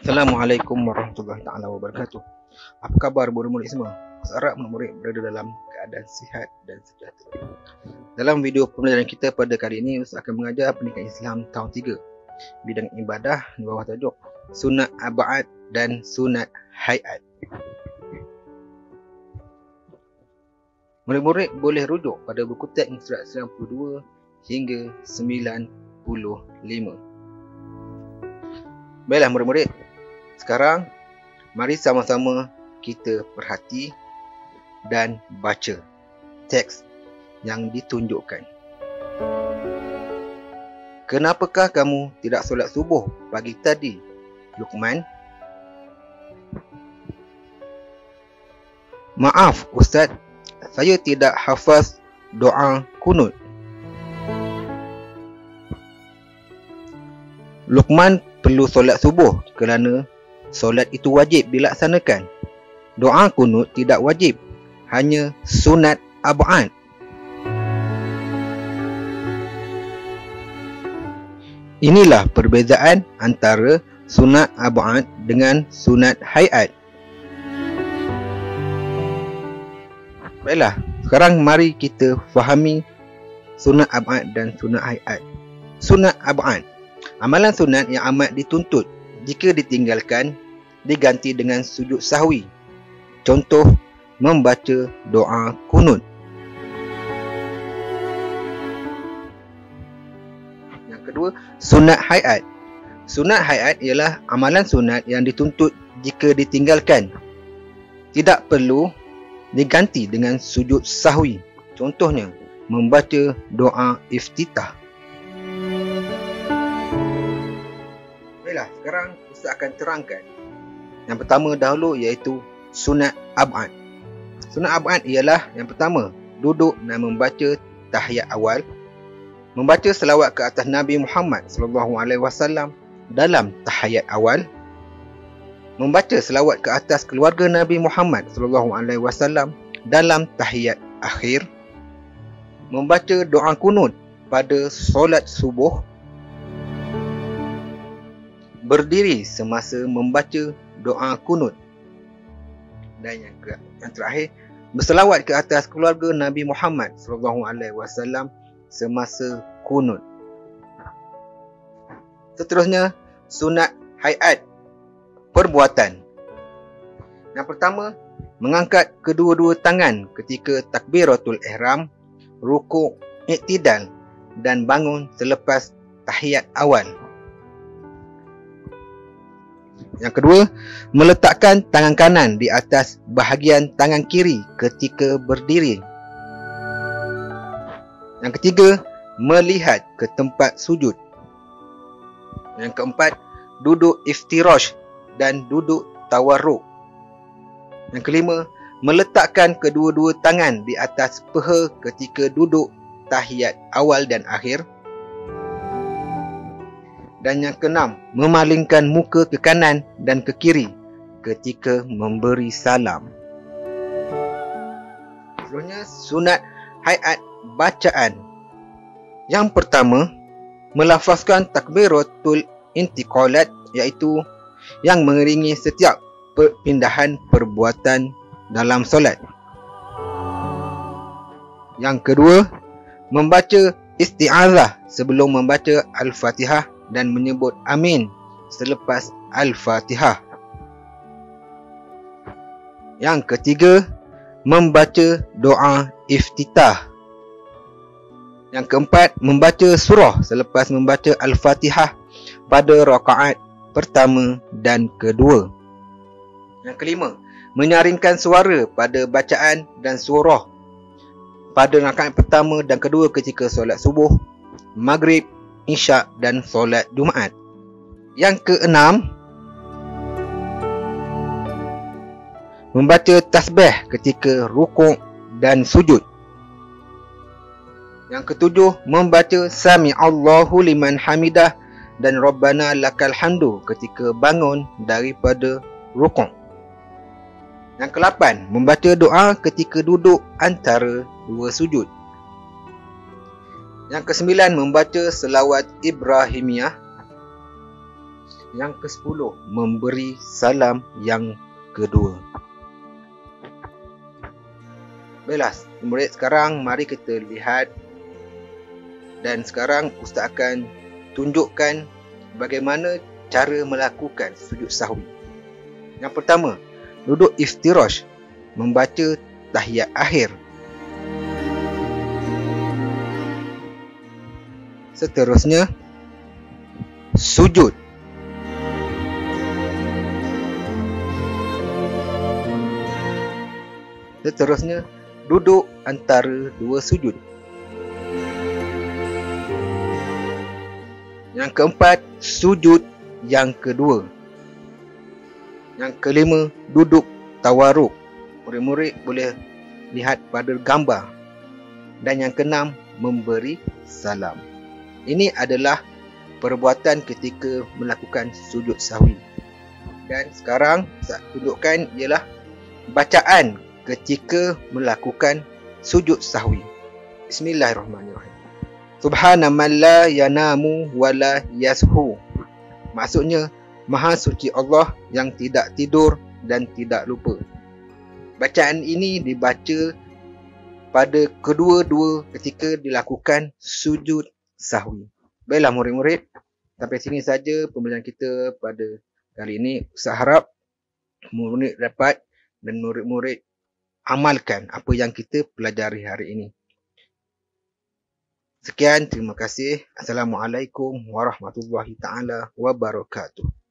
Assalamualaikum warahmatullahi taala wabarakatuh. Apa khabar murid-murid semua? Harap murid berada dalam keadaan sihat dan sejahtera. Dalam video pembelajaran kita pada kali ini, Ustaz akan mengajar pendidikan Islam tahun 3, bidang ibadah di bawah tajuk Sunat Ab'ad dan Sunat Hay'at. Murid-murid boleh rujuk pada buku teks surat 92 hingga 95. Baiklah murid-murid, sekarang mari sama-sama kita perhati dan baca teks yang ditunjukkan. Kenapakah kamu tidak solat subuh pagi tadi, Luqman? Maaf Ustaz, saya tidak hafaz doa kunut. Luqman perlu solat subuh kerana solat itu wajib dilaksanakan. Doa kunut tidak wajib, hanya sunat ab'ad. Inilah perbezaan antara sunat ab'ad dengan sunat hay'at. Baiklah, sekarang mari kita fahami sunat ab'ad dan sunat hay'at. Sunat ab'ad, amalan sunat yang amat dituntut jika ditinggalkan diganti dengan sujud sahwi. Contoh, membaca doa kunut. Yang kedua, sunat hay'at. Sunat hay'at ialah amalan sunat yang dituntut jika ditinggalkan, tidak perlu diganti dengan sujud sahwi. Contohnya, membaca doa iftitah. Baiklah, sekarang Ustaz akan terangkan yang pertama dahulu, iaitu sunat ab'ad. Sunat ab'ad ialah yang pertama, duduk dan membaca tahiyat awal, membaca selawat ke atas Nabi Muhammad SAW dalam tahiyat awal, membaca selawat ke atas keluarga Nabi Muhammad SAW dalam tahiyat akhir, membaca doa kunut pada solat subuh, berdiri semasa membaca doa kunut, dan yang terakhir, berselawat ke atas keluarga Nabi Muhammad SAW semasa kunut. Seterusnya, sunat hay'at, perbuatan. Yang pertama, mengangkat kedua-dua tangan ketika takbiratul ihram, rukuk, iktidal dan bangun selepas tahiyat awal. Yang kedua, meletakkan tangan kanan di atas bahagian tangan kiri ketika berdiri. Yang ketiga, melihat ke tempat sujud. Yang keempat, duduk iftirash dan duduk tawarruk. Yang kelima, meletakkan kedua-dua tangan di atas peha ketika duduk tahiyat awal dan akhir. Dan yang keenam, memalingkan muka ke kanan dan ke kiri ketika memberi salam. Seterusnya, sunat hay'at, bacaan. Yang pertama, melafazkan takbiratul intiqalat, iaitu yang mengiringi setiap perpindahan perbuatan dalam solat. Yang kedua, membaca isti'azah sebelum membaca Al-Fatihah dan menyebut amin selepas Al-Fatihah. Yang ketiga, membaca doa iftitah. Yang keempat, membaca surah selepas membaca Al-Fatihah pada rakaat pertama dan kedua. Yang kelima, menyaringkan suara pada bacaan dan surah pada rakaat pertama dan kedua ketika solat subuh, maghrib, isyak dan solat Jumaat. Yang keenam, membaca tasbih ketika rukuk dan sujud. Yang ketujuh, membaca Sami'allahu liman hamidah dan Rabbana lakal hamdu ketika bangun daripada rukuk. Yang ke-8, membaca doa ketika duduk antara dua sujud. Yang ke-9, membaca selawat Ibrahimiyah. Yang ke-10, memberi salam yang kedua. Baiklah, murid, sekarang mari kita lihat. Dan sekarang Ustaz akan tunjukkan bagaimana cara melakukan sujud sahwi. Yang pertama, duduk iftirash, membaca tahiyat akhir. Seterusnya, sujud. Seterusnya, duduk antara dua sujud. Yang keempat, sujud yang kedua. Yang kelima, duduk tawaruk. Murid-murid boleh lihat pada gambar. Dan yang keenam, memberi salam. Ini adalah perbuatan ketika melakukan sujud sahwi. Dan sekarang saya tunjukkan ialah bacaan ketika melakukan sujud sahwi. Bismillahirrahmanirrahim. Subhana man la yanamu wa la yashu. Maksudnya, Maha suci Allah yang tidak tidur dan tidak lupa. Bacaan ini dibaca pada kedua-dua ketika dilakukan sujud sahwi. Baiklah murid-murid, sampai sini saja pembelajaran kita pada kali ini. Saya harap murid dapat dan murid-murid amalkan apa yang kita pelajari hari ini. Sekian, terima kasih. Assalamualaikum warahmatullahi taala wabarakatuh.